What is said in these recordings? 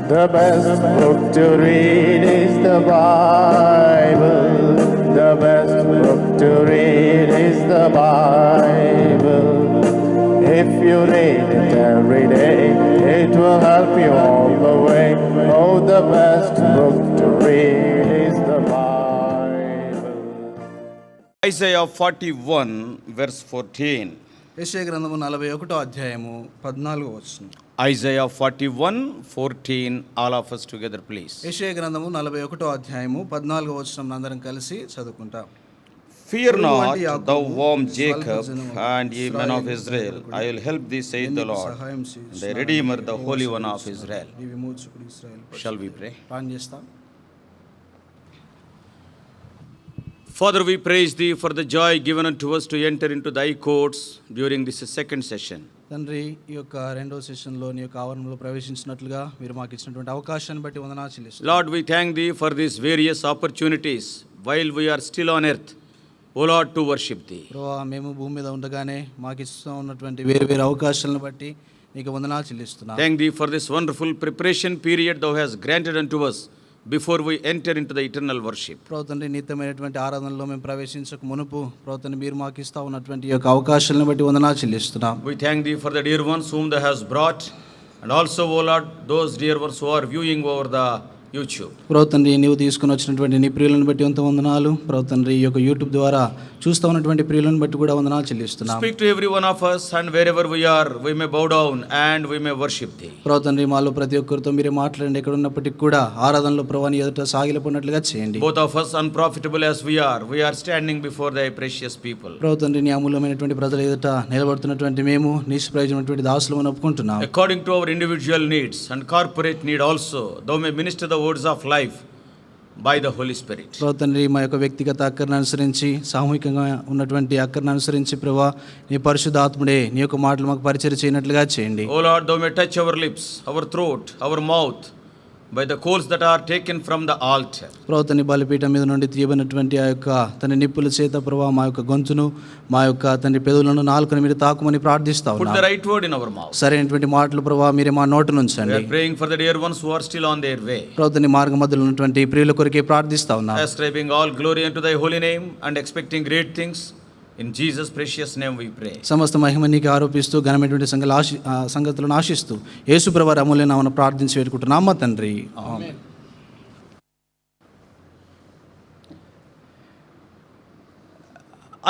The best book to read is the Bible. The best book to read is the Bible. If you read it every day, it will help you all the way. Oh, the best book to read is the Bible. Isaiah 41 verse 14. యెషయా గ్రంథము 41వ అధ్యాయము 14వ వచనం. Isaiah 41:14. All of us together, please. యెషయా గ్రంథము 41వ అధ్యాయము 14వ వచనం అందరం కలిసి చదువుకుంటాం. Fear not, thou worm Jacob, and ye men of Israel. I will help thee, saith the Lord, and thy Redeemer, the Holy One of Israel. Shall we pray? ప్రార్థన చేస్తాం. Father, we praise thee for the joy given unto us to enter into thy courts during this second session. తండ్రి, ఈ యొక్క రెండో సెషన్లో నీ యొక్క ఆవరణలో ప్రవేశించినట్లుగా మీరు మాకు ఇచ్చినటువంటి అవకాశాన్ని బట్టి వందనాలు చెల్లిస్తున్నాం. Lord, we thank thee for these various opportunities while we are still on earth, O Lord, to worship thee. ప్రభువా, మేము భూమి మీద ఉండగానే మాకు ఇస్తూ ఉన్నటువంటి వేరు వేరు అవకాశాలను బట్టి నీకు వందనాలు చెల్లిస్తున్నాం. Thank thee for this wonderful preparation period thou hast granted unto us before we enter into the eternal worship. ప్రభువా తండ్రి, నిత్యమైనటువంటి ఆరాధనలో మేము ప్రవేశించక మునుపు ప్రభువా తండ్రి మీరు మాకు ఇస్తూ ఉన్నటువంటి ఈ యొక్క అవకాశాలను బట్టి వందనాలు చెల్లిస్తున్నాం. We thank thee for the dear ones whom thou hast brought, and also, O Lord, those dear ones who are viewing over the YouTube. ప్రభువా తండ్రి, నీవు తీసుకుని వచ్చినటువంటి నీ ప్రియులను బట్టి ఎంత వందనాలు. ప్రభువా తండ్రి, ఈ యొక్క యూట్యూబ్ ద్వారా చూస్తూ ఉన్నటువంటి ప్రియులను బట్టి కూడా వందనాలు చెల్లిస్తున్నాం. Speak to every one of us, and wherever we are, we may bow down and we may worship thee. ప్రభువా తండ్రి, మాలో ప్రతి ఒక్కరితో మీరే మాట్లాడండి. ఎక్కడ ఉన్నప్పటికీ కూడా ఆరాధనలో ప్రభువా నీ ఎదుట సాగిలపడినట్లుగా చేయండి. Both of us, unprofitable as we are standing before thy precious people. ప్రభువా తండ్రి, నీ అమూల్యమైనటువంటి ప్రజల ఎదుట నిలబడుతున్నటువంటి మేము నిష్ప్రయోజనమైనటువంటి దాసులమని ఒప్పుకుంటున్నాం. According to our individual needs and corporate need also, thou may minister the words of life by the Holy Spirit. ప్రభువా తండ్రి, మా యొక్క వ్యక్తిగత అక్కర్ని అనుసరించి సామూహికంగా ఉన్నటువంటి అక్కర్ని అనుసరించి ప్రభువా నీ పరిశుద్ధ ఆత్ముడే నీ యొక్క మాటలు మాకు పరిచయం చేయనట్లుగా చేయండి. O Lord, thou may touch our lips, our throat, our mouth by the coals that are taken from the altar. ప్రభువా తండ్రి, బలిపీఠం మీద నుండి తీయబడినటువంటి ఆ యొక్క తన నిప్పుల చేత ప్రభువా మా యొక్క గొంతును మా యొక్క తండ్రి పెదవులను నాలుకను మీరు తాకుమని ప్రార్థిస్తా Put the ఉన్నాం. right word in our mouth. సరైనటువంటి మాటలు ప్రభువా మీరే మా నోటి We నుంచండి. are praying for the dear ones who are still on their way. ప్రభువా తండ్రి, మార్గ మధ్యలో ఉన్నటువంటి ప్రియుల కొరకే ప్రార్థిస్తా ఉన్నాం. Ascribing all glory unto thy holy name and expecting great things. In Jesus' precious name we pray. సమస్త మహిమ నీకు ఆరోపిస్తూ ఘనమైనటువంటి సంగతులను ఆశిస్తూ యేసు ప్రభువారి అమూల్య నామమున ప్రార్థించి వేడుకుంటున్నాం మా తండ్రి. ఆమేన్.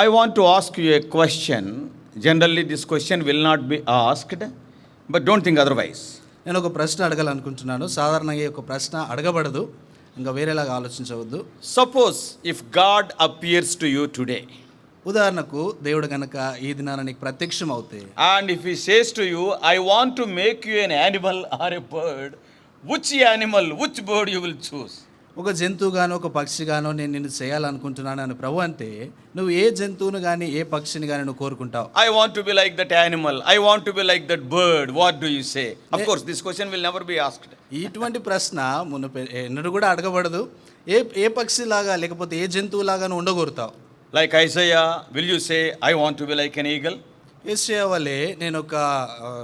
I want to ask you a question. Generally this question will not be asked, but don't think otherwise. నేను ఒక ప్రశ్న అడగాలనుకుంటున్నాను. సాధారణంగా ఈ ఒక ప్రశ్న అడగబడదు, ఇంకా వేరేలాగా ఆలోచించవద్దు. Suppose if God appears to you today, ఉదాహరణకు దేవుడు గనక ఈ దినాన నీకు ప్రత్యక్షం అవుతే, and if he says to you, I want to make you an animal or a bird, which animal, which bird you will choose? ఒక జంతువుగానో ఒక పక్షిగానో నేను నిన్ను చేయాలనుకుంటున్నాను అని ప్రభు అంటే నువ్వు ఏ జంతువును కానీ ఏ పక్షిని కానీ నువ్వు కోరుకుంటావు? I want to be like that animal, I want to be like that bird. What do you say? Of course this question will never be asked. ఇటువంటి ప్రశ్న ఎన్నడూ కూడా అడగబడదు. ఏ పక్షిలాగా లేకపోతే ఏ జంతువులాగా నువ్వు ఉండగోరుతావు? Like Isaiah, will you say, I want to be like an eagle? యెషయా వలె నేను ఒక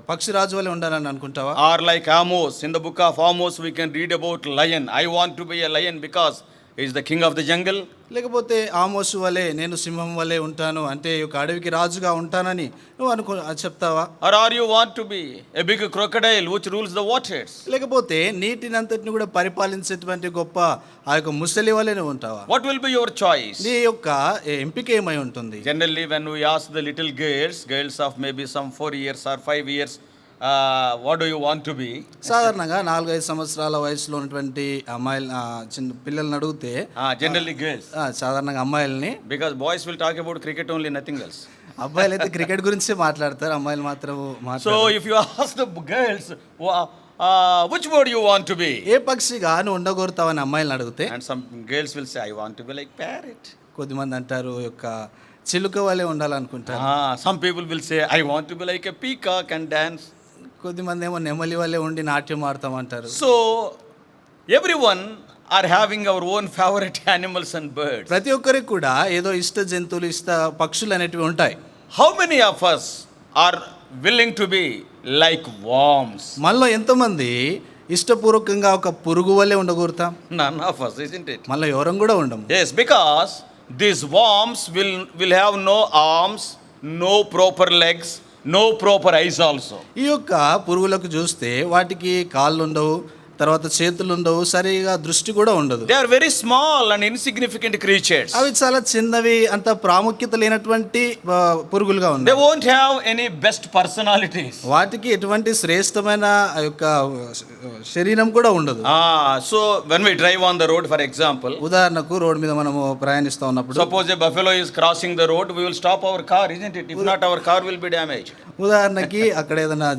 పక్షిరాజు వలె ఉండాలని అనుకుంటావా? Or like Amos, in the book of Amos we can read about lion. I want to be a lion because he is the king of the jungle. లేకపోతే ఆమోసు వలె నేను సింహం వలె ఉంటాను అంటే ఒక అడవికి రాజుగా ఉంటానని నువ్వు చెప్తావా? Or you want to be a big crocodile which rules the waters? లేకపోతే నీటినంతటిని కూడా పరిపాలించేటువంటి గొప్ప ఆ యొక్క ముసలి వలె నువ్వు ఉంటావా? What will be your choice? నీ యొక్క ఎంపిక ఏమై ఉంటుంది? Generally when we ask the little girls of maybe some 4 years or 5 years, what do you want to be? సాధారణంగా 4-5 సంవత్సరాల వయసులో ఉన్నటువంటి అమ్మాయిలు చిన్న పిల్లల్ని అడిగితే Generally girls. సాధారణంగా అమ్మాయిల్ని, Because boys will talk about cricket only, nothing else. అబ్బాయిలు అయితే క్రికెట్ గురించే మాట్లాడతారు, అమ్మాయిలు మాత్రం So if you ask the girls, which bird you want to be? ఏ పక్షిగా నువ్వు ఉండగోరుతావని అమ్మాయిలను అడిగితే, And some girls will say, I want to be like parrot. కొద్దిమంది అంటారు యొక్క చిలుక వలె ఉండాలనుకుంటారు. Some people will say, I want to be like a peacock and dance. కొద్దిమంది ఏమో నెమలి వలె ఉండి నాట్యం ఆడతామంటారు. So everyone are having our own favorite animals and birds. ప్రతి ఒక్కరికి కూడా ఏదో ఇష్ట జంతువులు ఇష్ట పక్షులు అనేటివి ఉంటాయి. How many of us are willing to be like worms? మనలో ఎంతమంది ఇష్టపూర్వకంగా ఒక పురుగు వల్లే ఉండగోరుతాం? None of us, isn't it? మళ్ళీ ఎవరం కూడా ఉండము. Yes, because these worms will have no arms, no proper legs, no proper eyes also. ఈ యొక్క పురుగులకు చూస్తే వాటికి కాళ్ళు ఉండవు, తర్వాత చేతులు ఉండవు, సరిగా దృష్టి కూడా ఉండదు. They are very small and insignificant creatures. అవి చాలా చిన్నవి, అంత ప్రాముఖ్యత లేనటువంటి పురుగులుగా They ఉన్నాయి. won't have any best personalities. వాటికి ఎటువంటి శ్రేష్టమైన ఆ యొక్క శరీరం కూడా ఉండదు. So when we drive on the road, for example, ఉదాహరణకు రోడ్డు మీద మనము ప్రయాణిస్తూ ఉన్నప్పుడు suppose a buffalo is crossing the road, we will stop our car, isn't it? If not, our car will be damaged. ఉదాహరణకి అక్కడ ఏదైనా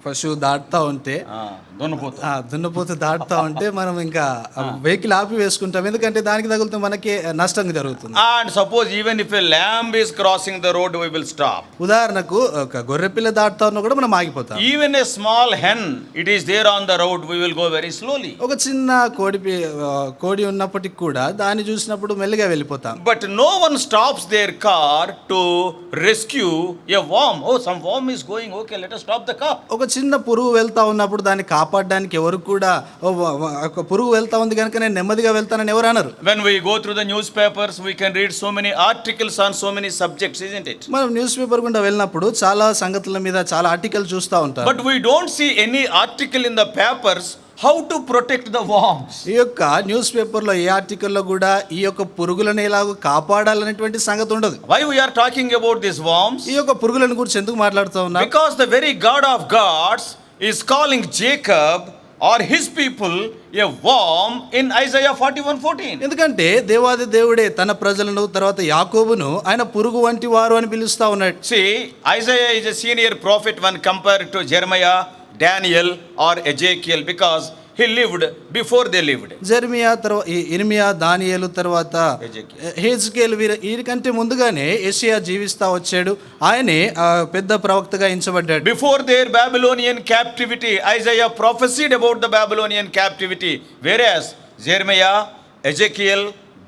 పశువు దాటుతా ఉంటే, దున్నపోతు. దున్నపోతు దాటుతా ఉంటే మనం ఇంకా వెహికల్ ఆపి వేసుకుంటాం, ఎందుకంటే దానికి తగిలితే మనకి నష్టం జరుగుతుంది. And suppose even if a lamb is crossing the road, we will stop. ఉదాహరణకు ఒక గొర్రె పిల్ల దాటుతా ఉన్నా కూడా మనం ఆగిపోతాం. Even a small hen, it is there on the road, we will go very slowly. ఒక చిన్న కోడి ఉన్నప్పటికి కూడా దాన్ని చూసినప్పుడు మెల్లిగా వెళ్ళిపోతాం. But no one stops their car to rescue a worm. Oh, some worm is going, okay, let us stop the car. ఒక చిన్న పురుగు వెళ్తా ఉన్నప్పుడు దాన్ని కాపాడడానికి ఎవరు కూడా ఒక పురుగు వెళ్తా ఉంది కనుక నేను నెమ్మదిగా వెళ్తానని ఎవరు అనరు. When we go through the newspapers, we can read so many articles on so many subjects, isn't it? మనం న్యూస్ పేపర్ గుండా వెళ్ళినప్పుడు చాలా సంగతుల మీద చాలా ఆర్టికల్ చూస్తూ ఉంటాం. But we don't see any article in the papers how to protect the worms. ఈ యొక్క న్యూస్ పేపర్లో ఏ ఆర్టికల్లో కూడా ఈ యొక్క పురుగులను ఎలాగో కాపాడాలనేటువంటి సంగతి ఉండదు. Why we are talking about these worms? ఈ యొక్క పురుగులను గురించి ఎందుకు మాట్లాడుతూ ఉన్నాం? Because the very God of gods is calling Jacob or his people a worm in Isaiah 41:14. ఎందుకంటే దేవాది దేవుడే తన ప్రజలను తర్వాత యాకోబును ఆయన పురుగు వంటి వారు అని పిలుస్తా ఉన్నాడు. See, Isaiah is a senior prophet when compared to Jeremiah, Daniel or Ezekiel because he lived before they lived. Jeremiah తర్వాత ఇర్మియా, దానియేలు తర్వాత హెజ్కేల్ వీరికంటే ముందుగానే యెషయా జీవిస్తా వచ్చాడు. ఆయనే పెద్ద ప్రవక్తగా ఎంచబడ్డాడు. Before their Babylonian captivity, Isaiah prophesied about the Babylonian captivity, whereas Jeremiah, Ezekiel,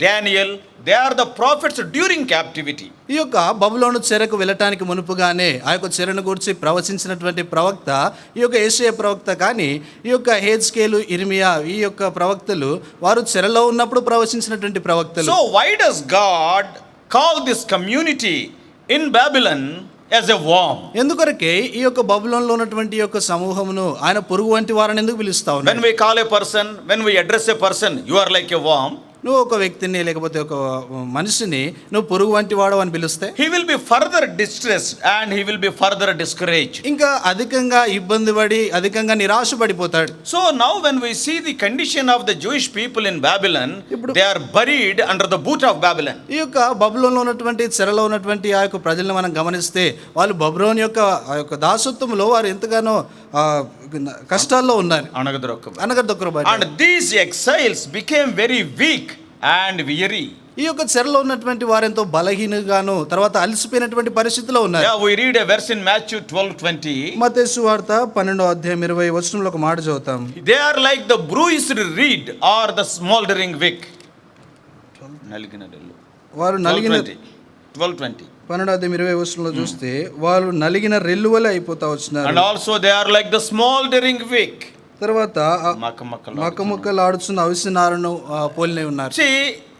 Daniel, they are the prophets during captivity. ఈ యొక్క బబులోను చెరకు వెళ్ళటానికి మునుపుగానే ఆ యొక్క చెరను గురించి ప్రవచించినటువంటి ప్రవక్త ఈ యొక్క యెషయా ప్రవక్త. కానీ ఈ యొక్క హెజ్కేలు, ఇర్మియా ఈ యొక్క ప్రవక్తలు వారు చెరలో ఉన్నప్పుడు ప్రవచించినటువంటి ప్రవక్తలు. So why does God call this community in Babylon as a worm? ఎందుకొరకే ఈ యొక్క బబులోనులో ఉన్నటువంటి ఈ యొక్క సమూహమును ఆయన పురుగు వంటి వారని ఎందుకు పిలుస్తా ఉన్నాడు? When we call a person, when we address a person, you are like a worm. నువ్వు ఒక వ్యక్తిని లేకపోతే ఒక మనిషిని నువ్వు పురుగు వంటి వాడు అని పిలిస్తే he will be further distressed and he will be further discouraged. ఇంకా అధికంగా ఇబ్బంది పడి అధికంగా నిరాశపడిపోతాడు. So now when we see the condition of the Jewish people in Babylon, they are buried under the boot of Babylon. ఈ యొక్క బబులోనులో ఉన్నటువంటి చెరలో ఉన్నటువంటి ఆ యొక్క ప్రజలను మనం గమనిస్తే వాళ్ళు బబులోను యొక్క ఆ యొక్క దాసత్వంలో వారు ఎంతగానో కష్టాల్లో ఉన్నారు, అనగదొక్కబడ్డారు. And these exiles became very weak and weary. ఈ యొక్క చెరలో ఉన్నటువంటి వారెంతో బలహీనగాను తర్వాత అలసిపోయినటువంటి పరిస్థితిలో ఉన్నారు. Yeah, we read a verse in Matthew 12:20. మత్తయి సువార్త 12:20 ఒక మాట చదువుతాం. They are like the bruised reed or the smoldering wick. వారు నలిగిన 12:20. 12:20 చూస్తే వాళ్ళు నలిగిన రెల్లు వలె అయిపోతా వచ్చినారు. And also they are like the smoldering wick. తర్వాత మక్కముక్కలు ఆడుచున్న అవిసె నారను పోలినే ఉన్నారు. See,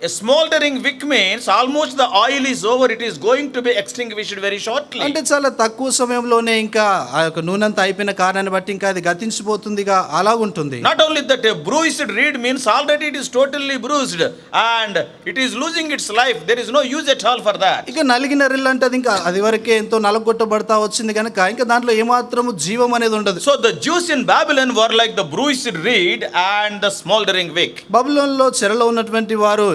a smoldering wick means almost the oil is over, it is going to be extinguished very shortly. అంటే చాలా తక్కువ సమయంలోనే ఇంకా ఆ యొక్క నూనెంత అయిపోయిన కారణాన్ని బట్టి ఇంకా అది గతించిపోతుందిగా అలాగుంటుంది. Not only that, a bruised reed means already it is totally bruised and it is losing its life. There is no use at all for that. ఇక నలిగిన రెల్లు అంటే అది ఇంకా అది వరకే ఎంతో నలగొట్టబడతా వచ్చింది కనుక ఇంకా దాంట్లో ఏమాత్రము జీవం అనేది ఉండదు. So the Jews in Babylon were like the bruised reed and the smoldering wick. బబులోనులో చెరలో ఉన్నటువంటి వారు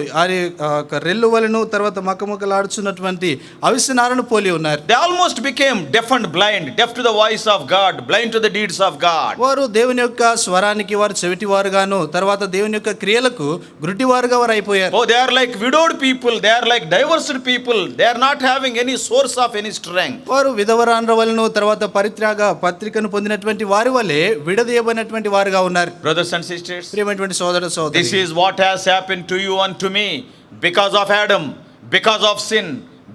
రెల్లు వలెను తర్వాత మక్కముక్కలాడుచున్నటువంటి అవిసె నారను పోలి ఉన్నారు. They almost became deaf and blind, deaf to the voice of God, blind to the deeds of God. వారు దేవుని యొక్క స్వరానికి వారు చెవిటివారుగాను తర్వాత దేవుని యొక్క క్రియలకు గురుటివారుగా వారు అయిపోయారు. Oh, they are like widowed people, they are like divorced people, they are not having any source of any strength. వారు విధవరాండ్ర వలెను తర్వాత పత్రికను పొందినటువంటి వారి వలె విడదీయబడినటువంటి వారుగా ఉన్నారు. Brothers and sisters, ప్రియమైనటువంటి సోదర సోదరి, this is what has happened to you and to me because of Adam, because of sin,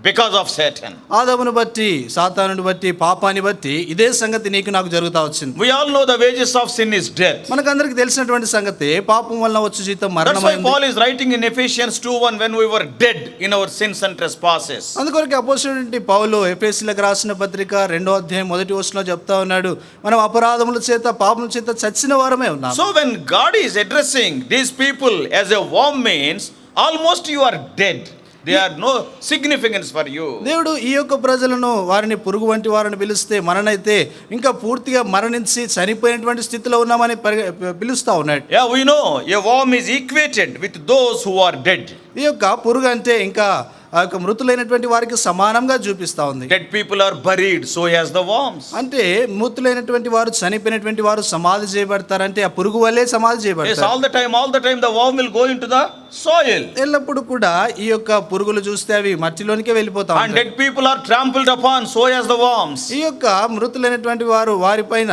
because of Satan. ఆదామును బట్టి, సాతానుని బట్టి, పాపాన్ని బట్టి ఇదే సంగతి నీకు నాకు జరుగుతా వచ్చింది. We all know the wages of sin is death. మనకందరికి తెలిసినటువంటి సంగతి పాపం వలన వచ్చు జీతం That's why మరణమైంది. Paul is writing in Ephesians 2:1, when we were dead in our sins and trespasses. అందుకొరకు అపోస్తలుడైన పౌలు ఎఫెసీయులకు రాసిన పత్రిక 2వ అధ్యాయం 1వ వచనంలో చెప్తా ఉన్నాడు, మనం అపరాధముల చేత పాపముల చేత చచ్చిన వారమే ఉన్నాం. So when God is addressing these people as a worm means almost you are dead. They are no significance for you. దేవుడు ఈ యొక్క ప్రజలను వారిని పురుగు వంటి వారిని పిలిస్తే మననైతే ఇంకా పూర్తిగా మరణించి చనిపోయినటువంటి స్థితిలో ఉన్నామని పిలుస్తా ఉన్నాడు. Yeah, we know a worm is equated with those who are dead. ఈ యొక్క పురుగు అంటే ఇంకా ఆ యొక్క మృతులైనటువంటి వారికి సమానంగా చూపిస్తా ఉంది. Dead people are buried, so as the worms. అంటే మృతులైనటువంటి వారు, చనిపోయినటువంటి వారు సమాధి చేయబడతారంటే ఆ పురుగు వల్లే సమాధి Yes, చేయబడతారు. all the time the worm will go into the soil. ఎల్లప్పుడు కూడా ఈ యొక్క పురుగులు చూస్తే అవి మట్టిలోనికే వెళ్ళిపోతా And ఉంటాయి. dead people are trampled upon, so as the worms. ఈ యొక్క మృతులైనటువంటి వారు వారిపైన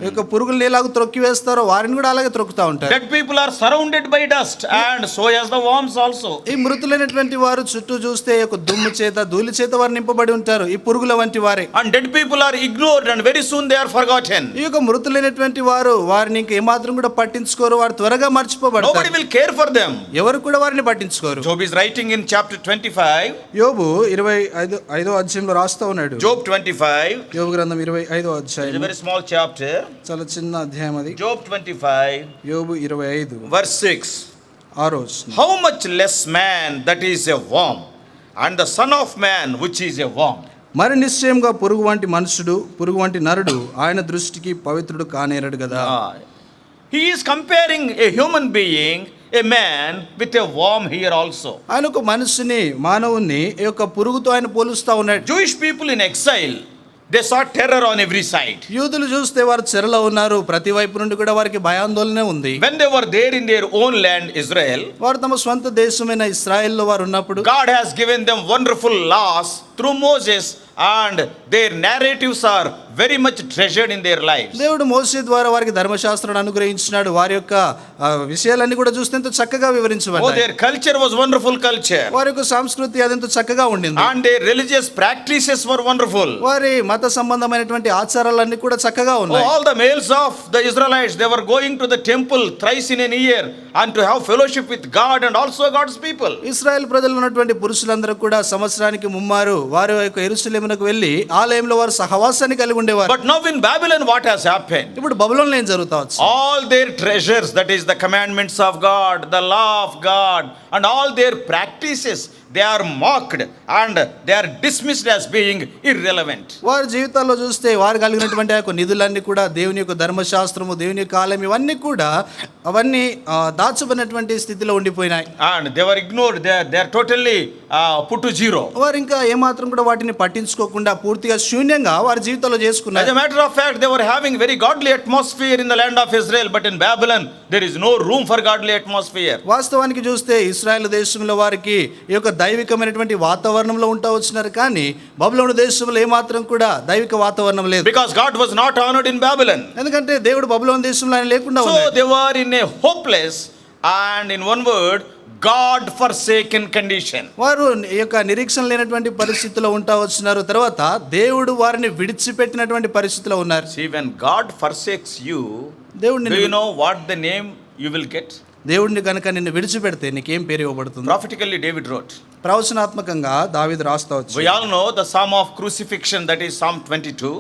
ఈ యొక్క పురుగులు ఎలాగ త్రొక్కి వేస్తారో వారిని కూడా అలాగే త్రొక్కుతా ఉంటారు. Dead people are surrounded by dust, and so as the worms also. ఈ మృతులైనటువంటి వారు చుట్టూ చూస్తే ఒక దుమ్ము చేత, ధూళి చేత వారు నింపబడి ఉంటారు. ఈ పురుగుల వంటి వారే. And dead people are ignored, and very soon they are forgotten. ఈ యొక్క మృతులైనటువంటి వారు వారిని ఇంక ఏమాత్రం కూడా పట్టించుకోరు, వారు త్వరగా Nobody మర్చిపోబడతారు. will care for them. ఎవరు కూడా వారిని పట్టించుకోరు. Job is writing in chapter 25. యోబు 25వ అధ్యాయంలో రాస్తా ఉన్నాడు. Job 25. యోబు గ్రంథం 25వ It's a అధ్యాయం, very small chapter. చాలా చిన్న అధ్యాయం అది. Job 25, యోబు 25 verse 6. 6వ వచనం. How much less man that is a worm, and the son of man which is a worm. మరి నిశ్చయంగా పురుగు వంటి మనుషుడు, పురుగు వంటి నరుడు ఆయన దృష్టికి పవిత్రుడు కానేరడు కదా. He is comparing a human being, a man, with a worm here also. ఆయన ఒక మనుషుని, మానవుని ఈ యొక్క పురుగుతో ఆయన పోలుస్తా ఉన్నాడు. Jewish people in exile, they saw terror on every side. యూదులు చూస్తే వారు చెరలో ఉన్నారు, ప్రతి వైపు నుండి కూడా వారికి భయాందోళనే ఉంది. When they were there in their own land, Israel, వారు తమ స్వంత దేశమైన ఇశ్రాయేల్లో వారు ఉన్నప్పుడు God has given them wonderful laws through Moses, and their narratives are very much treasured in their lives. దేవుడు మోషే ద్వారా వారికి ధర్మశాస్త్రాన్ని అనుగ్రహించినాడు. వారి యొక్క విషయాలన్నీ కూడా చూస్తే ఎంతో చక్కగా Oh, వివరించబడ్డాయి. their culture was wonderful culture, వారి యొక్క సంస్కృతి అదెంతో చక్కగా ఉండింది. and their religious practices were wonderful. వారి మత సంబంధమైనటువంటి ఆచారాలన్నీ కూడా చక్కగా Oh, ఉన్నాయి. all the males of the Israelites, they were going to the temple thrice in a year and to have fellowship with God and also God's people. Israel ప్రజలు ఉన్నటువంటి పురుషులందరూ కూడా సంవత్సరానికి ముమ్మారు వారి యొక్క యెరూషలేమునకు వెళ్ళి ఆలయంలో వారు సహవాసాన్ని కలిగి ఉండేవారు. But now in Babylon, what has happened? ఇప్పుడు బబులోనులో ఏం జరుగుతా వచ్చు? All their treasures, that is the commandments of God, the law of God, and all their practices, they are mocked and they are dismissed as being irrelevant. వారి జీవితాల్లో చూస్తే వారు కలిగినటువంటి ఆ యొక్క నిధులన్నీ కూడా, దేవుని యొక్క ధర్మశాస్త్రము, దేవుని యొక్క ఆలయం, ఇవన్నీ కూడా అవన్నీ దాచబడినటువంటి స్థితిలో ఉండిపోయినాయి. And they were ignored, they are totally put to zero. వారు ఇంకా ఏమాత్రం కూడా వాటిని పట్టించుకోకుండా పూర్తిగా శూన్యంగా వారి జీవితంలో As చేసుకున్నారు. a matter of fact, they were having very godly atmosphere in the land of Israel, but in Babylon, there is no room for godly atmosphere. వాస్తవానికి చూస్తే ఇశ్రాయేల్ దేశంలో వారికి ఈ యొక్క దైవికమైనటువంటి వాతావరణంలో ఉంటా వచ్చినారు, కానీ బబులోను దేశంలో ఏమాత్రం కూడా దైవిక వాతావరణం లేదు. Because God was not honored in Babylon. ఎందుకంటే దేవుడు బబులోను దేశంలో ఆయన లేకుండా So ఉన్నాడు. they were in a hopeless and, in one word, God forsaken condition. వారు ఈ యొక్క నిరీక్షణ లేనటువంటి పరిస్థితిలో ఉంటా వచ్చినారు. తర్వాత దేవుడు వారిని విడిచిపెట్టినటువంటి పరిస్థితిలో ఉన్నారు. See, when God forsakes you, దేవుడిని do you know what the name you will get? దేవుడిని కనుక నిన్ను విడిచిపెడితే నీకేం పేరు ఇవ్వబడుతుంది? Prophetically, David wrote. ప్రవచనాత్మకంగా దావీదు రాస్తా We వచ్చి, all know the Psalm of crucifixion, that is Psalm 22.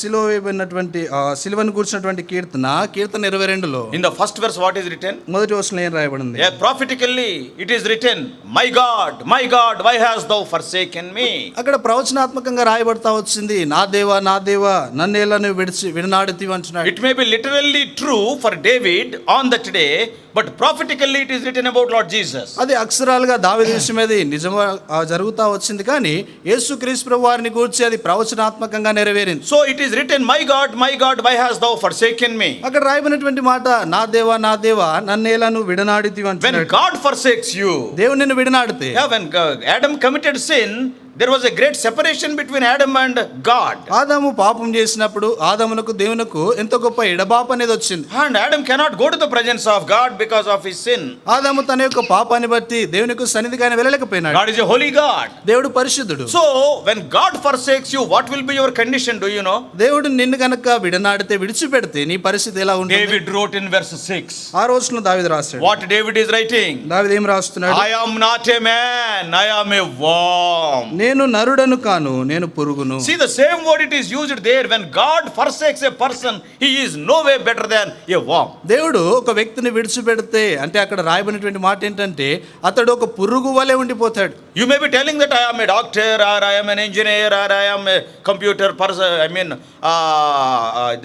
సిలువ వేయబడినటువంటి సిలువను కూర్చున్నటువంటి కీర్తన 22లో In the first verse, what is written? మొదటి వచనంలో ఏం రాయబడింది? Yeah, prophetically, it is written, my God, why hast thou forsaken me? అక్కడ ప్రవచనాత్మకంగా రాయబడతా వచ్చింది, నా దేవా నన్నేలా నువ్వు విడనాడుతీవి అంటున్నాడు. It may be literally true for David on that day, but prophetically it is written about Lord Jesus. అది అక్షరాలుగా దావీదు విషయమేది నిజంగా జరుగుతా వచ్చింది, కానీ యేసుక్రీస్తు ప్రభువు వారిని గూర్చి అది ప్రవచనాత్మకంగా నెరవేరింది. So it is written, my God, why hast thou forsaken me? అక్కడ రాయబడినటువంటి మాట, నా దేవా నన్నేలా నువ్వు విడనాడితివి When అంటున్నాడు. God forsakes you, దేవుడు నిన్ను విడనాడితే, yeah, when Adam committed sin, there was a great separation between Adam and God. ఆదాము పాపం చేసినప్పుడు ఆదామునకు దేవునకు ఎంతో గొప్ప ఎడబాపు అనేది వచ్చింది. And Adam cannot go to the presence of God because of his sin. ఆదాము తన యొక్క పాపాన్ని బట్టి దేవునికి సన్నిధికి ఆయన వెళ్ళలేకపోయినాడు. God is a holy God. దేవుడు పరిశుద్ధుడు. So when God forsakes you, what will be your condition? Do you know? దేవుడు నిన్ను గనక విడనాడితే, విడిచిపెడితే నీ పరిస్థితి ఎలా ఉంటుంది? David wrote in verse 6. ఆ రోజున దావీదు రాశాడు. What David is writing? దావీదు ఏం రాస్తున్నాడు? I am not a man, I am a worm. నేను నరుడను కాను, నేను పురుగును. See, the same word it is used there. When God forsakes a person, he is no way better than a worm. దేవుడు ఒక వ్యక్తిని విడిచిపెడితే అంటే అక్కడ రాయబడినటువంటి మాట ఏంటంటే అతడు ఒక పురుగు వలె ఉండిపోతాడు. You may be telling that I am a doctor, or I am an engineer, or I am a computer person,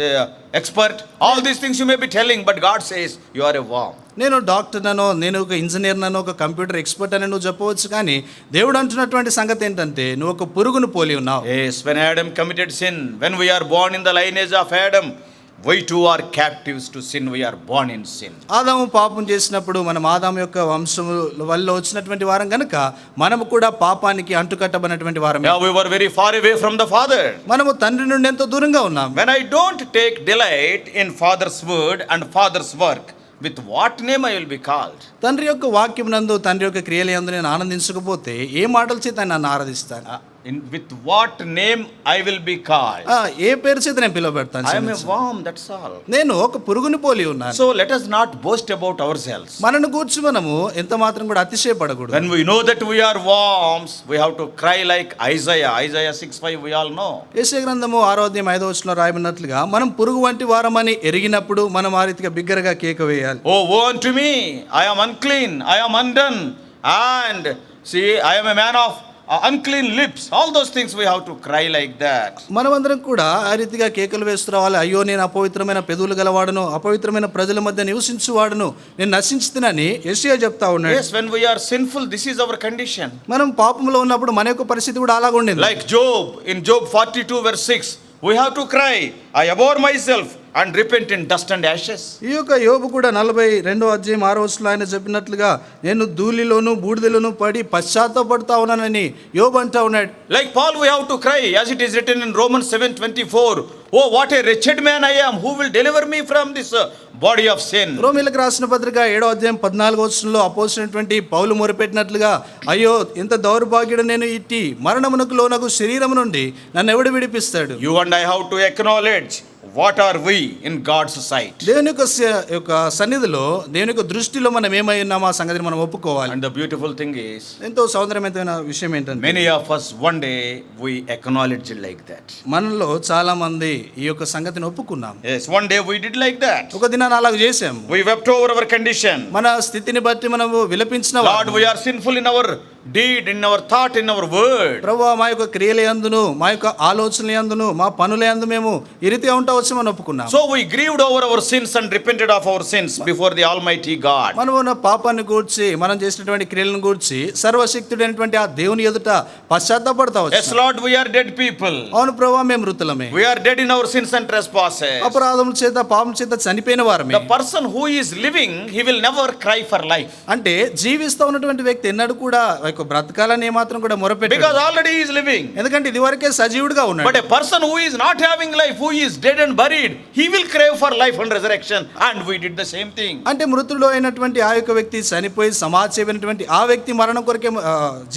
the expert. All these things you may be telling, but God says you are a worm. నేను doctor ననో, నేను ఒక engineer ననో, ఒక computer expert అని నువ్వు చెప్పవచ్చు, కానీ దేవుడు అంటున్నటువంటి సంగతి ఏంటంటే నువ్వు ఒక పురుగును పోలి ఉన్నావు. Yes, when Adam committed sin, when we are born in the lineage of Adam, we too are captives to sin. We are born in sin. ఆదాము పాపం చేసినప్పుడు మనం ఆదాము యొక్క వంశము వల్ల వచ్చినటువంటి వారం గనుక మనము కూడా పాపానికి అంటుకట్టబడినటువంటి వారమే. Yeah, we were very far away from the Father. మనము తండ్రి నుండి ఎంతో దూరంగా ఉన్నాం. When I don't take delight in Father's word and Father's work, with what name I will be called? తండ్రి యొక్క వాక్యం నందు, తండ్రి యొక్క క్రియల యందు నేను ఆనందించకపోతే ఏ మాటల చేత నన్ను ఆరాధిస్తాను? With what name I will be called? ఏ పేరు చేత నేను పిలువబడతాను? I am a worm, that's all. నేను ఒక పురుగుని పోలి ఉన్నాను. So let us not boast about ourselves. మనను గూర్చి మనము ఎంత మాత్రం కూడా అతిశయపడకూడదు. When we know that we are worms, we have to cry like Isaiah. Isaiah 6:5 we all know. యెషయా గ్రంథము 6వ అధ్యాయం 5వ వచనంలో రాయబడినట్లుగా మనం పురుగు వంటి వారమని ఎరిగినప్పుడు మనం ఆ రీతిగా బిగ్గరగా కేక వేయాలి. Oh, woe unto me, I am unclean, I am undone, and see, I am a man of unclean lips. All those things we have to cry like that. మనమందరం కూడా ఆ రీతిగా కేకలు వేస్తూ రావాలి. అయ్యో నేను అపవిత్రమైన పెదవులు గలవాడును, అపవిత్రమైన ప్రజల మధ్య నివసించువాడును, నేను నశించుతానని యెషయా చెప్తా ఉన్నాడు. Yes, when we are sinful, this is our condition. మనం పాపంలో ఉన్నప్పుడు మన యొక్క పరిస్థితి కూడా అలాగ ఉండింది. Like Job, in Job 42 verse 6, we have to cry, I abhor myself and repent in dust and ashes. ఈ యొక్క యోబు కూడా 42వ అధ్యాయం 6వ వచనంలో ఆయన చెప్పినట్లుగా నేను ధూళిలోను బూడిదలోను పడి పశ్చాత్తాపడుతా ఉన్నానని యోబు అంటా ఉన్నాడు. Like Paul, we have to cry, as it is written in Romans 7:24, oh what a wretched man I am, who will deliver me from this body of sin? రోమీయులకు రాసిన పత్రిక 7వ అధ్యాయం 14వ వచనంలో అపోస్తలుడైనటువంటి పౌలు మొరపెట్టినట్లుగా అయ్యో ఎంత దౌర్భాగ్యుడు నేను, ఇట్టి మరణమునకు లోనగు శరీరము నుండి నన్ను ఎవడు విడిపిస్తాడు? You and I have to acknowledge what are we in God's sight. దేవుని యొక్క సన్నిధిలో, దేవుని యొక్క దృష్టిలో మనం ఏమై ఉన్నామో ఆ సంగతిని మనం ఒప్పుకోవాలి. And the beautiful thing is, ఎంతో సౌందర్యమైన విషయం ఏంటంటే many of us one day we acknowledge it like that. మనలో చాలా మంది ఈ యొక్క సంగతిని ఒప్పుకున్నాం. Yes, one day we did like that. ఒక దినాన అలాగ చేసాం. We wept over our condition. మన స్థితిని బట్టి మనము విలపించిన Lord, we are sinful in our deed, in our thought, in our word. ప్రభువా మా యొక్క క్రియల యందును, మా యొక్క ఆలోచనల యందును, మా పనుల యందు మేము ఈ రీతిగా ఉంటా వచ్చి మనం ఒప్పుకున్నాం. So we grieved over our sins and repented of our sins before the Almighty God. మనము నా పాపాన్ని గూర్చి, మనం చేసినటువంటి క్రియలను గూర్చి సర్వశక్తుడైనటువంటి ఆ దేవుని ఎదుట పశ్చాత్తాపడతా Yes, వచ్చాం. Lord, we are dead people. అవును ప్రభువా, మేము మృతులమే, We are dead in our sins and trespasses. అపరాధముల చేత పాపం చేత చనిపోయిన వారమే. The person who is living, he will never cry for life. అంటే జీవిస్తూ ఉన్నటువంటి వ్యక్తి ఎన్నడూ కూడా బ్రతకాలని ఏమాత్రం కూడా మొరపెట్టాడు. Because already he is living. ఎందుకంటే ఇది వరకే సజీవుడిగా ఉన్నాడు. But a person who is not having life, who is dead and buried, he will crave for life and resurrection. And we did the same thing. అంటే మృతుడు అయినటువంటి ఆ యొక్క వ్యక్తి చనిపోయి సమాజమైనటువంటి ఆ వ్యక్తి మరణం కొరకే,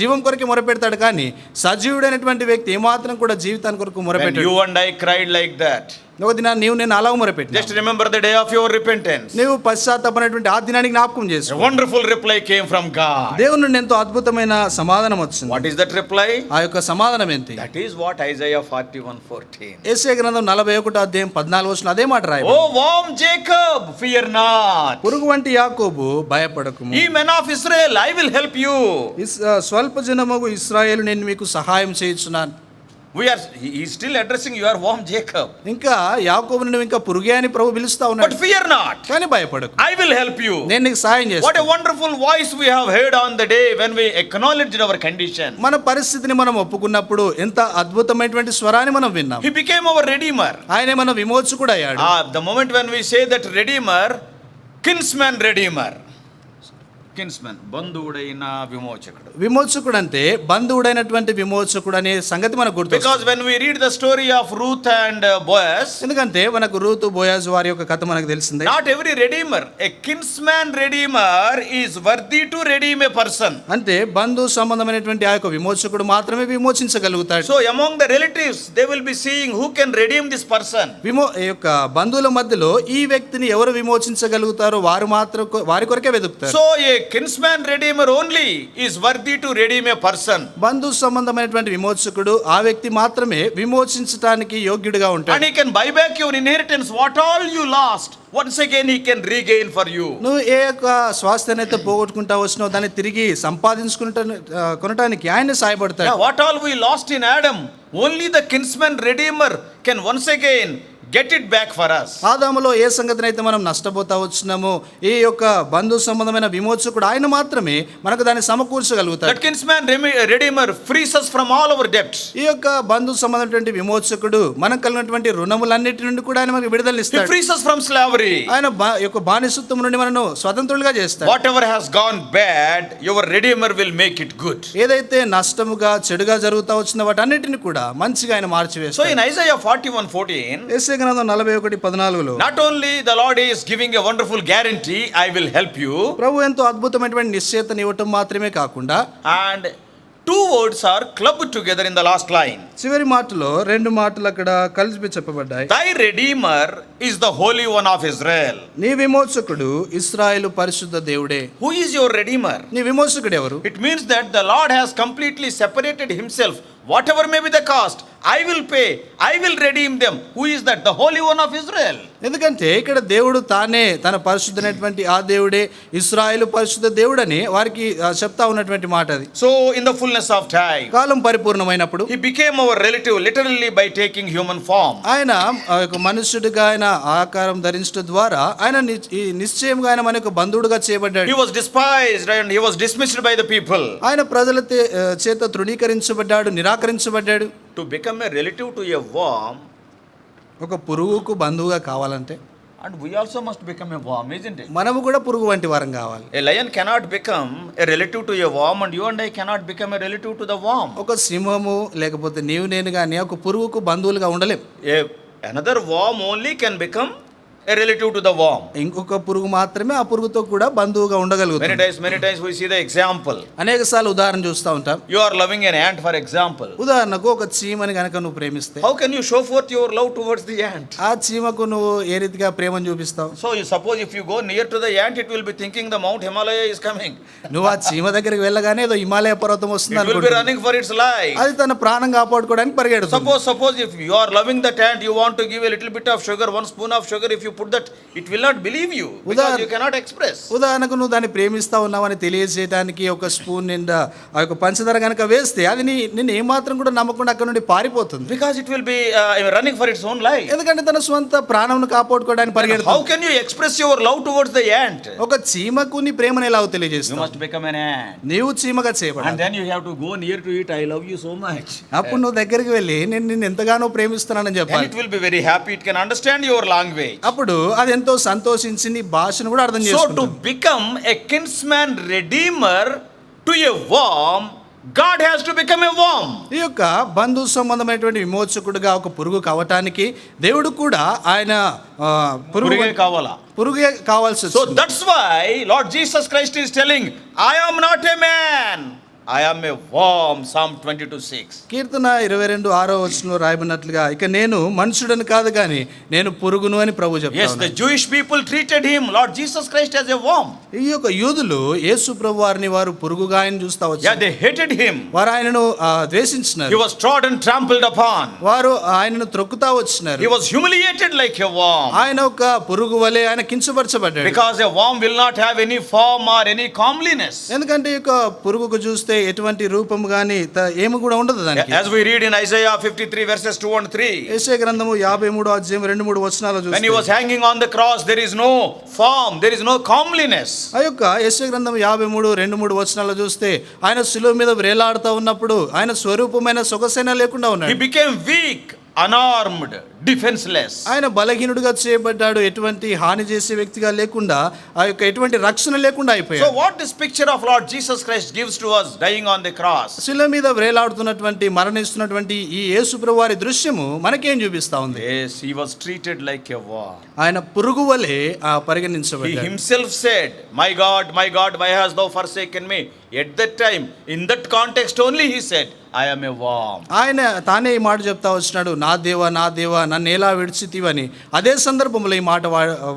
జీవం కొరకే మొరపెడతాడు, కానీ సజీవుడైనటువంటి వ్యక్తి ఏమాత్రం కూడా జీవితాన్ని కొరకు When మొరపెట్టాడు. you and I cried like that, ఒక దినా నీవు నేను అలా మొరపెట్టినా, just remember the day of your repentance. నీవు పశ్చాత్తాపడినటువంటి ఆ దినానికి జ్ఞాపకం A చేసుకో. wonderful reply came from God. దేవుని నుండి ఎంతో అద్భుతమైన సమాధానం వచ్చింది. What is that reply? ఆ యొక్క సమాధానం ఏంటి? That is what Isaiah 41:14. యెషయా గ్రంథం 41వ అధ్యాయం 14వ వచనం అదే మాట రాయి. Oh worm Jacob, fear not. పురుగు వంటి యాకోబు భయపడకుము, Ye men of Israel, I will help you. స్వల్ప జనమగు ఇశ్రాయేలు నేను మీకు సహాయం చేయుచున్నాను. He is still addressing your worm Jacob. ఇంకా యాకోబుని నువ్వు ఇంకా పురుగే అని ప్రభు పిలుస్తా But ఉన్నాడు, fear not. కానీ భయపడకు, I will help you. నేను నీకు సహాయం What చేస్తాను. a wonderful voice we have heard on the day when we acknowledged our condition. మన పరిస్థితిని మనం ఒప్పుకున్నప్పుడు ఎంత అద్భుతమైనటువంటి స్వరాన్ని మనం విన్నాం. He became our redeemer. ఆయనే మన విమోచకుడు అయ్యాడు. The moment when we say that redeemer, kinsman redeemer. kinsman, బంధువుడైన విమోచకుడు. విమోచకుడు అంటే బంధువుడైనటువంటి విమోచకుడు అనే సంగతి మనకు గుర్తు. Because when we read the story of Ruth and Boaz, ఎందుకంటే మనకు రూతు బోయాజు వారి యొక్క కథ మనకు తెలిసిందే. not every redeemer, a kinsman redeemer is worthy to redeem a person. అంటే బంధు సంబంధమైనటువంటి ఆ యొక్క విమోచకుడు మాత్రమే విమోచించగలుగుతాడు. So among the relatives they will be seeing who can redeem this person. ఈ యొక్క బంధువుల మధ్యలో ఈ వ్యక్తిని ఎవరు విమోచించగలుగుతారో వారి కొరకే వెతుకుతారు. So a kinsman redeemer only is worthy to redeem a person. బంధు సంబంధమైనటువంటి విమోచకుడు ఆ వ్యక్తి మాత్రమే విమోచించడానికి యోగ్యుడిగా ఉంటాడు. And he can buy back your inheritance, what all you lost, once again he can regain for you. నువ్వు ఏ యొక్క స్వాస్థ్యాన్ని అయితే పోగొట్టుకుంటా వచ్చినావు దాన్ని తిరిగి కొనటానికి ఆయన సహాయపడతాడు. Yeah, what all we lost in Adam, only the kinsman redeemer can once again get it back for us. ఆదాములో ఏ సంగతినైతే మనం నష్టపోతా వచ్చినామో ఈ యొక్క బంధు సంబంధమైన విమోచకుడు ఆయన మాత్రమే మనకు దాన్ని సమకూర్చగలుగుతాడు. That kinsman redeemer frees us from all our debts. ఈ యొక్క బంధు సంబంధమైనటువంటి విమోచకుడు మనకు కలిగినటువంటి రుణములన్నిటి నుండి కూడా ఆయన మనకు విడుదల He ఇస్తాడు. frees us from slavery. ఆయన యొక్క బానిసత్వం నుండి మనను స్వతంత్రులుగా చేస్తాడు. Whatever has gone bad, your redeemer will make it good. ఏదైతే నష్టముగా చెడుగా జరుగుతా వచ్చిన వాటన్నిటిని కూడా మంచిగా ఆయన So మార్చివేస్తాడు. in Isaiah 41:14, యెషయా గ్రంథం 41:14లో not only the Lord is giving a wonderful guarantee, I will help you, ప్రభు ఎంతో అద్భుతమైనటువంటి నిశ్చయతను ఇవ్వటం మాత్రమే కాకుండా and two words are clubbed together in the last line. చివరి మాటలో రెండు మాటలు అక్కడ కలిపి చెప్పబడ్డాయి. Thy redeemer is the Holy One of Israel. నీ విమోచకుడు ఇశ్రాయేలు పరిశుద్ధ దేవుడే. Who is your redeemer? నీ విమోచకుడు ఎవరు? It means that the Lord has completely separated himself. Whatever may be the cost, I will pay, I will redeem them. Who is that? The Holy One of Israel. ఎందుకంటే ఇక్కడ దేవుడు తానే తన పరిశుద్ధమైనటువంటి ఆ దేవుడే ఇశ్రాయేలు పరిశుద్ధ దేవుడని వారికి చెప్తా ఉన్నటువంటి మాట అది. So in the fullness of time, column పరిపూర్ణమైనప్పుడు he became our relative literally by taking human form. ఆయన ఒక మనుష్యుడిగా ఆయన ఆకారం ధరించడం ద్వారా ఆయన నిశ్చయంగా ఆయన మన యొక్క బంధువుడుగా చేయబడ్డాడు. He was despised and he was dismissed by the people. ఆయన ప్రజల చేత తృణీకరించబడ్డాడు, నిరాకరించబడ్డాడు. To become a relative to a worm, ఒక పురుగుకు బంధువుగా కావాలంటే and we also must become a worm, isn't it? మనము కూడా పురుగు వంటి వారం కావాలి. A lion cannot become a relative to a worm, and you and I cannot become a relative to the worm. ఒక సింహము లేకపోతే నీవు నేను కానీ ఒక పురుగుకు బంధువులుగా ఉండలేం. Another worm only can become a relative to the worm. ఇంకొక పురుగు మాత్రమే ఆ పురుగుతో కూడా బంధువుగా ఉండగలుగుతుంది. Many times we see the example. అనేక సార్లు ఉదాహరణ చూస్తూ ఉంటాం. You are loving an ant, for example. ఉదాహరణకు ఒక చీమని గనక నువ్వు ప్రేమిస్తే How can you show forth your love towards the ant? ఆ చీమకు నువ్వు ఏ రీతిగా ప్రేమను చూపిస్తావు? So you suppose if you go near to the ant, it will be thinking the Mount Himalaya is coming. నువ్వు ఆ చీమ దగ్గరికి వెళ్ళగానే ఏదో హిమాలయ పర్వతం వస్తుంది It will be అనుకుంటున్నావు. running for its life. అది తన ప్రాణం కాపాడుకోవడానికి పరిగెడుతుంది. Suppose if you are loving that ant, you want to give a little bit of sugar, 1 spoon of sugar. If you put that, it will not believe you because you cannot express. ఉదాహరణకు నువ్వు దాన్ని ప్రేమిస్తా ఉన్నావని తెలియజేయడానికి ఒక spoon నిండా ఆ యొక్క పంచదార గనక వేస్తే అది నిన్ను ఏమాత్రం కూడా నమ్మకుండా అక్కడ నుండి పారిపోతుంది. Because it will be running for its own life. ఎందుకంటే తన స్వంత ప్రాణంను కాపాడుకోవడానికి How పరిగెడుతుంది. can you express your love towards the ant? ఒక చీమకు నీ ప్రేమను ఎలా You తెలియజేస్తావు? must become an ant. నీవు చీమగా And చేయబడాలి. then you have to go near to it. I love you so much. అప్పుడు నువ్వు దగ్గరికి వెళ్ళి నేను నిన్ను ఎంతగానో ప్రేమిస్తున్నానని And చెప్పాలి. it will be very happy. It can understand your language. అప్పుడు అది ఎంతో సంతోషించి నీ భాషను కూడా అర్థం So to చేసుకుంటుంది. become a kinsman redeemer to a worm, God has to become a worm. ఈ యొక్క బంధు సంబంధమైనటువంటి విమోచకుడుగా ఒక పురుగు కావటానికి దేవుడు కూడా ఆయన పురుగే కావాలా? పురుగే కావాల్సి So వచ్చింది. that's why Lord Jesus Christ is telling, I am not a man, I am a worm. Psalm 22:6. కీర్తన 22:6 రాయబడినట్లుగా ఇక నేను మనుషుడని కాదు కానీ నేను పురుగును అని ప్రభు Yes, చెప్తాడు. the Jewish people treated him, Lord Jesus Christ, as a worm. ఈ యొక్క యూదులు యేసు ప్రభు వారిని వారు పురుగుగా ఆయన చూస్తా Yeah, వచ్చారు. they hated him. వారు ఆయనను He ద్వేషించినారు. was trodden, trampled upon. వారు ఆయనను త్రొక్కుతా వచ్చినారు. He was humiliated like a worm. ఆయన ఒక పురుగు వలె ఆయన కించపరచబడ్డాడు. Because a worm will not have any form or any comeliness. ఎందుకంటే ఈ యొక్క పురుగుకు చూస్తే ఎటువంటి రూపం గాని ఏమి కూడా ఉండదు దానికి. As we read in Isaiah 53 verses 2 and 3. యెషయా గ్రంథము 53:2-3 వచనాలు When he was చూస్తే hanging on the cross, there is no form, there is no comeliness. ఆ యొక్క యెషయా గ్రంథం 53:2-3 వచనాలు చూస్తే ఆయన శిలువ మీద వేలాడుతూ ఉన్నప్పుడు ఆయన స్వరూపమైన సొగసైన లేకుండా He ఉన్నాడు. became weak, unarmed, defenseless. ఆయన బలహీనుడిగా చేయబడ్డాడు, ఎటువంటి హాని చేసే వ్యక్తిగా లేకుండా, ఆ యొక్క ఎటువంటి రక్షణ లేకుండా So అయిపోయాడు. what this picture of Lord Jesus Christ gives to us dying on the cross? శిల మీద వేలాడుతున్నటువంటి మరణిస్తున్నటువంటి ఈ యేసుప్రభు వారి దృశ్యము మనకేం చూపిస్తా ఉంది? Yes, he was treated like a worm. ఆయన పురుగు వలె He పరిగణించబడ్డాడు. himself said, my God, why hast thou forsaken me? At that time, in that context only he said, I am a worm. ఆయన తానే ఈ మాట చెప్తా వచ్చినాడు, నా దేవా నన్ను ఎలా విడిచితివని. అదే సందర్భంలో ఈ మాట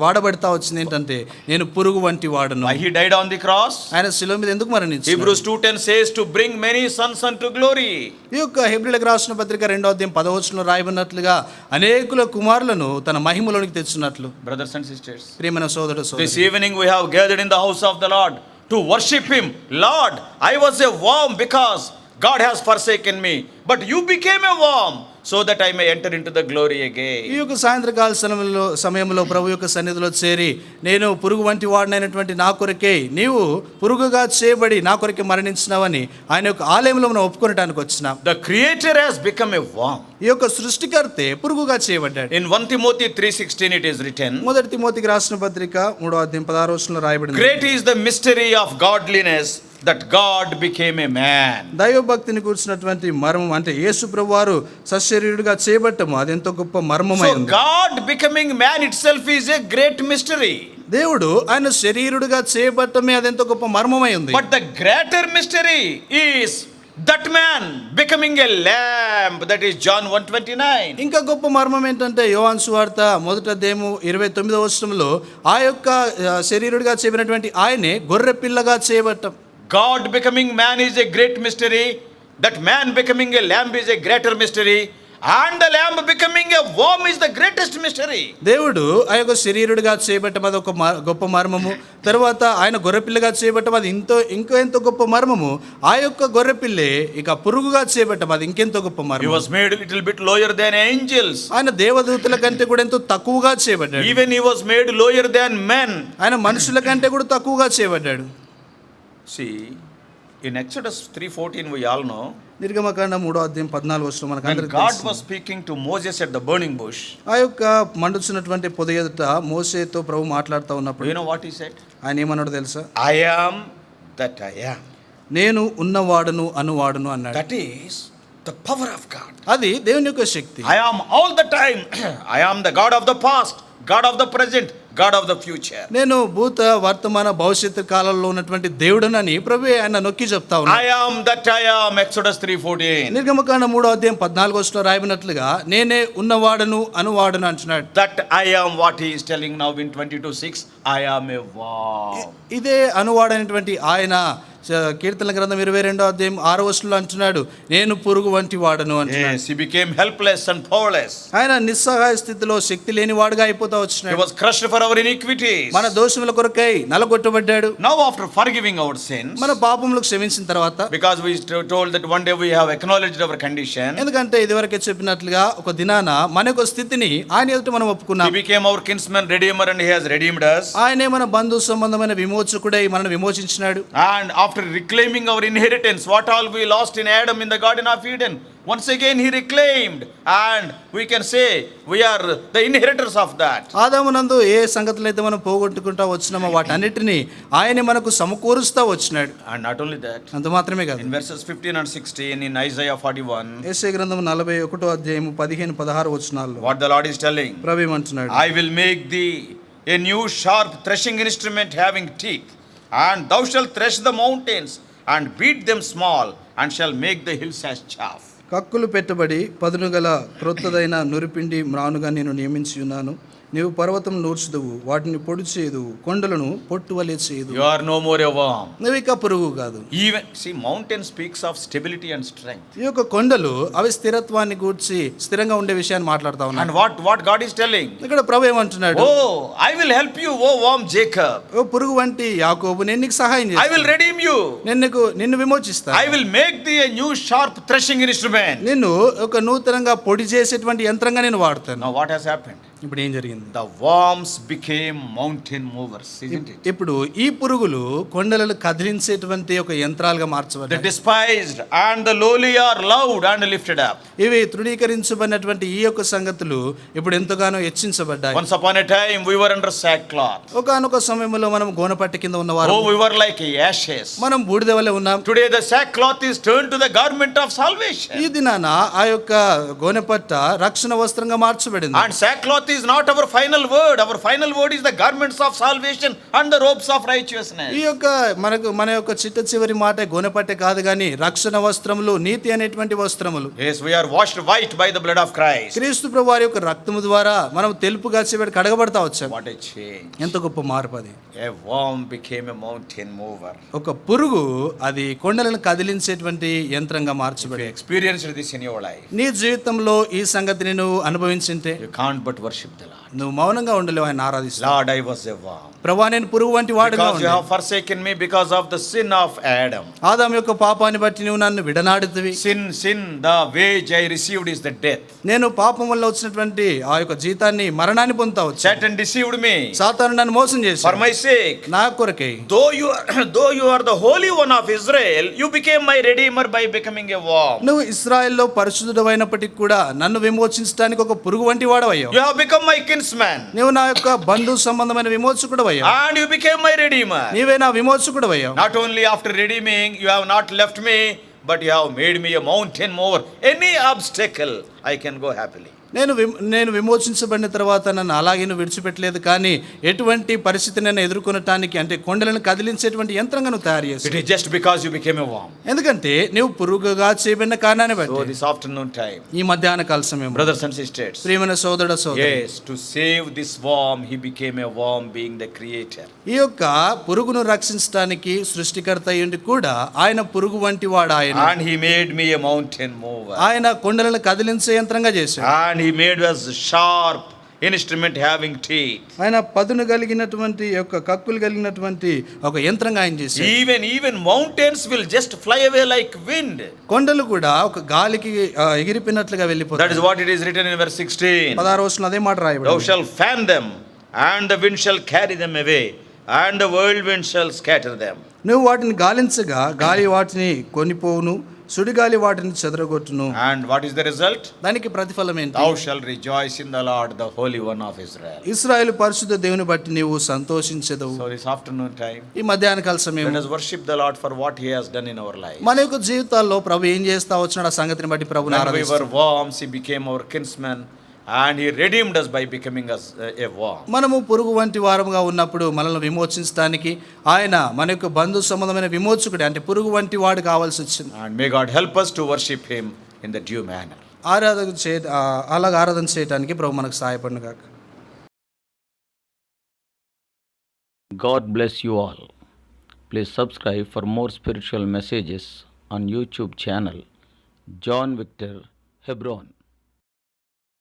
వాడబడతా వచ్చింది ఏంటంటే, నేను పురుగు వంటి వాడును. Why he died on the cross? ఆయన శిలువ మీద ఎందుకు మరణించాడు? Hebrews 2:10 says to bring many sons unto glory. ఈ యొక్క హెబ్రీయులకు రాసిన పత్రిక 2వ అధ్యాయం 10వ వచనంలో రాయబడినట్లుగా అనేకుల కుమారులను తన మహిమలోనికి తెచ్చున్నట్లు. Brothers and sisters, ప్రియమైన సోదరుడు this సోదరి, evening we have gathered in the house of the Lord to worship him. Lord, I was a worm because God has forsaken me, but you became a worm so that I may enter into the glory ఈ again. యొక్క సాయంత్రకాల సమయంలో ప్రభు యొక్క సన్నిధిలో చేరి, నేను పురుగు వంటి వాడినైనటువంటి నా కొరకే నీవు పురుగుగా చేయబడి నా కొరకే మరణించినావని ఆయన యొక్క ఆలయంలో మనం ఒప్పుకొనడానికి వచ్చినాం. The creator has become a worm. ఈ యొక్క సృష్టికర్తే పురుగుగా చేయబడ్డాడు. In 1 Timothy 3:16 it is written, మొదటి తిమోతికి రాసిన పత్రిక 3వ అధ్యాయం 16వ వచనంలో రాయబడింది, great is the mystery of godliness that God became a man. దైవభక్తిని కూర్చున్నటువంటి మర్మం అంటే యేసు ప్రభువారు సశరీరుడిగా చేయబట్టము అది ఎంతో గొప్ప మర్మమై So ఉంది. God becoming man itself is a great mystery. దేవుడు ఆయన శరీరుడిగా చేయబట్టమే అది ఎంతో గొప్ప మర్మమై ఉంది. But the greater mystery is that man becoming a lamb, that is John 1:29. ఇంకా గొప్ప మర్మం ఏంటంటే యోహాను సువార్త 1వ అధ్యాయము 29వ వచనంలో ఆ యొక్క శరీరుడిగా చేయబడినటువంటి ఆయనే గొర్రె పిల్లగా చేయబట్టం. God becoming man is a great mystery. That man becoming a lamb is a greater mystery. And the lamb becoming a worm is the greatest mystery. దేవుడు ఆ యొక్క శరీరుడిగా చేయబట్టం అది ఒక గొప్ప మర్మము. తర్వాత ఆయన గొర్రెపిల్లగా చేయబట్టం అది ఎంతో గొప్ప మర్మము. ఆ యొక్క గొర్రెపిల్లే ఇక పురుగుగా చేయబట్టం అది ఇంకెంతో గొప్ప He మర్మం. was made a little bit lower than angels. ఆయన దేవదూతల కంటే కూడా ఎంతో తక్కువగా చేయబడ్డాడు. Even he was made lower than men. ఆయన మనుషుల కంటే కూడా తక్కువగా చేయబడ్డాడు. See, in Exodus 3:14 we all know, నిర్గమకాండం 3వ అధ్యాయం 14వ వచనం మనకు when అందరికీ God తెలుసు. was speaking to Moses at the burning bush, ఆ యొక్క మండుచున్నటువంటి పొద ఎదుట మోషేతో ప్రభు మాట్లాడుతూ ఉన్నప్పుడు you know what he said? ఆయన ఏమన్నాడు తెలుసా? I am that I am. నేను ఉన్నవాడును అనువాడును అన్నాడు. That is the power of God. అది దేవుని యొక్క శక్తి. I am all the time. I am the God of the past, God of the present, God of the future. నేను భూత వర్తమాన భవిష్యత్తు కాలంలో ఉన్నటువంటి దేవుడనని ప్రభువే ఆయన నొక్కి చెప్తా ఉన్నాడు. I am that I am, Exodus 3:14. నిర్గమకాండం 3వ అధ్యాయం 14వ వచనంలో రాయబడినట్లుగా నేనే ఉన్నవాడును అనువాడును అంటున్నాడు. That I am what he is telling now in 22:6. I am a worm. ఇదే అనువాడైనటువంటి ఆయన కీర్తన గ్రంథం 22వ అధ్యాయం 6వ వచనంలో అంటున్నాడు, నేను పురుగు వంటి వాడను అంటున్నాడు. Yes, he became helpless and powerless. ఆయన నిస్సహాయ స్థితిలో శక్తి లేని వాడుగా అయిపోతా He వచ్చినాడు. was crushed for our iniquities. మన దోషముల కొరకై నలగొట్టబడ్డాడు. Now after forgiving our sins, మన పాపములకు క్షమించిన తర్వాత, because we told that one day we have acknowledged our condition, ఎందుకంటే ఇదివరకే చెప్పినట్లుగా ఒక దినాన మన యొక్క స్థితిని ఆయన ఎదుట మనం he ఒప్పుకున్నాం. became our kinsman redeemer and he has redeemed us. ఆయనే మన బంధు సంబంధమైన విమోచకుడై మనల్ని విమోచించినాడు. And after reclaiming our inheritance, what all we lost in Adam in the Garden of Eden, once again he reclaimed, and we can say we are the inheritors of that. ఆదామునందు ఏ సంగతులు అయితే మనం పోగొట్టుకుంటా వచ్చినామో వాటన్నిటిని ఆయనే మనకు సమకూరుస్తా వచ్చినాడు. And not only that, అంత మాత్రమే కాదు, in verses 15 and 16 in Isaiah 41, యెషయా గ్రంథం 41వ అధ్యాయం 15-16 వచనాల్లో what the Lord is telling, ప్రభు ఏమంటున్నాడు? I will make thee a new sharp threshing instrument having teeth, and thou shalt thresh the mountains and beat them small, and shall make the hills as chaff. కక్కులు పెట్టబడి పదును గల క్రొత్తదైన నురిపిండి మ్రానుగా నేను నియమించి ఉన్నాను. నీవు పర్వతం నూర్చుదువు, వాటిని పొడి చేయదువు, కొండలను పొట్టువలే చేయదు. You are no more a worm. నువ్వు ఇక పురుగు కాదు. Even see, mountain speaks of stability and strength. ఈ యొక్క కొండలు అవి స్థిరత్వాన్ని గూర్చి స్థిరంగా ఉండే విషయాన్ని మాట్లాడుతా ఉన్నాయి. And what God is telling? ఇక్కడ ప్రభు ఏమంటున్నాడు? Oh, I will help you, O worm Jacob. ఓ పురుగు వంటి యాకోబు, నేను నీకు సహాయం I చేస్తాను. will redeem you. నిన్ను విమోచిస్తాను. I will make thee a new sharp threshing instrument. నిన్ను ఒక నూతనంగా పొడి చేసేటువంటి యంత్రంగా నేను వాడతాను. Now what has happened? ఇప్పుడు ఏం జరిగింది? The worms became mountain movers, isn't it? ఇప్పుడు ఈ పురుగులు కొండలను కదిలించేటువంటి ఒక యంత్రాలుగా The మార్చబడ్డాయి. despised and the lowly are loved and lifted up. ఇవి తృణీకరించబడినటువంటి ఈ యొక్క సంగతులు ఇప్పుడు ఎంతగానో హెచ్చించబడ్డాయి. Once upon a time we were under sackcloth. ఒకానొక సమయంలో మనం గోనపట్ట కింద ఉన్నవారు, Oh, we were like ashes. మనం బూడిద వలె ఉన్నాం. Today the sackcloth is turned to the garment of salvation. ఈ దినాన ఆ యొక్క గోనెపట్ట రక్షణ వస్త్రంగా మార్చబడింది. And sackcloth is not our final word. Our final word is the garments of salvation and the robes of righteousness. ఈ యొక్క మన యొక్క చిట్ట చివరి మాట గోనెపట్టే కాదు గాని రక్షణ వస్త్రములు, నీతి అనేటువంటి వస్త్రములు. Yes, we are washed white by the blood of Christ. క్రీస్తు ప్రభువు వారి యొక్క రక్తము ద్వారా మనం తెలుపుగా చివరి కడగబడతా వచ్చాం. What a change. ఎంత గొప్ప మార్పు అది. A worm became a mountain mover. ఒక పురుగు అది కొండలను కదిలించేటువంటి యంత్రంగా If you మార్చబడింది. experienced this in your life, నీ జీవితంలో ఈ సంగతిని నువ్వు అనుభవించింటే you can't but worship the Lord. నువ్వు మౌనంగా ఉండలేవు, ఆయన ఆరాధిస్తావు. Lord, I was a worm. ప్రభువా నేను పురుగు వంటి వాడుగా Because you ఉన్నాను. have forsaken me because of the sin of Adam. ఆదాము యొక్క పాపాన్ని బట్టి నువ్వు నన్ను విడనాడుతువి. Sin, the wage I received is the death. నేను పాపం వల్ల వచ్చినటువంటి ఆ యొక్క జీతాన్ని మరణాన్ని పొందుతా వచ్చాను. Satan deceived me సాతాను నన్ను మోసం for చేశాడు my sake. నా కొరకై. Though you are the Holy One of Israel, you became my Redeemer by becoming a worm. నువ్వు ఇశ్రాయేల్లో పరిశుద్ధుడు అయినప్పటికీ కూడా నన్ను విమోచించడానికి ఒక పురుగు వంటి వాడవయ్యావు. You have become my kinsman. నువ్వు నా యొక్క బంధు సంబంధమైన విమోచకుడు అయ్యావు. And you became my Redeemer. నీవే నా విమోచకుడు అయ్యావు. Not only after redeeming, you have not left me, but you have made me a mountain mover. Any obstacle, I can go happily. నేను విమోచించబడిన తర్వాత నన్ను అలాగే నువ్వు విడిచిపెట్టలేదు, కానీ ఎటువంటి పరిస్థితిని నేను ఎదుర్కొనటానికి అంటే కొండలను కదిలించేటువంటి యంత్రంగా నువ్వు తయారు It చేసావు. is just because you became a worm. ఎందుకంటే నువ్వు పురుగుగా చేయబడిన కారణాన్ని So బట్టి. this afternoon time, ఈ మధ్యాహ్న కాల సమయం brothers and sisters, ప్రియమైన సోదరుడ సోదరి, yes, to save this worm, he became a worm being the creator. ఈ యొక్క పురుగును రక్షించడానికి సృష్టికర్త అయ్యుండి కూడా ఆయన పురుగు వంటి వాడు ఆయన. And he made me a mountain mover. ఆయన కొండలను కదిలించే యంత్రంగా చేశాడు. And he made us sharp instrument having teeth. ఆయన పదును కలిగినటువంటి యొక్క కక్కులు కలిగినటువంటి ఒక యంత్రంగా ఆయన చేశాడు. Even mountains will just fly away like wind. కొండలు కూడా ఒక గాలికి ఎగిరిపోయినట్లుగా That వెళ్ళిపోతాయి. is what it is written in verse 16. 16వ వచనంలో అదే మాట Thou రాయబడింది. shalt fan them, and the wind shall carry them away, and the whirlwind shall scatter them. నువ్వు వాటిని గాలించగా గాలి వాటిని కొనిపోవును, సుడిగాలి వాటిని చెదరగొట్టును. And what is the result? దానికి ప్రతిఫలం ఏంటి? Thou shalt rejoice in the Lord, the Holy One of Israel. ఇశ్రాయేలు పరిశుద్ధ దేవుని బట్టి నీవు సంతోషించెదవు. So this afternoon time, ఈ మధ్యాహ్న కాల సమయం let us worship the Lord for what He has done in our life. మన యొక్క జీవితాల్లో ప్రభు ఏం చేస్తా వచ్చినాడు ఆ సంగతిని బట్టి ప్రభుని When we ఆరాధిస్తాం. were worms, He became our kinsman, and He redeemed us by becoming us a worm. మనము పురుగు వంటి వారముగా ఉన్నప్పుడు మనల్ని విమోచించడానికి ఆయన మన యొక్క బంధు సంబంధమైన విమోచకుడు అంటే పురుగు వంటి వాడు కావాల్సి వచ్చింది. And may God help us to worship Him in the due manner. అలాగ ఆరాధన చేయడానికి ప్రభు మనకు సహాయపడును గాక. God bless you all. Please subscribe for more spiritual messages on YouTube channel John Victor Hebron.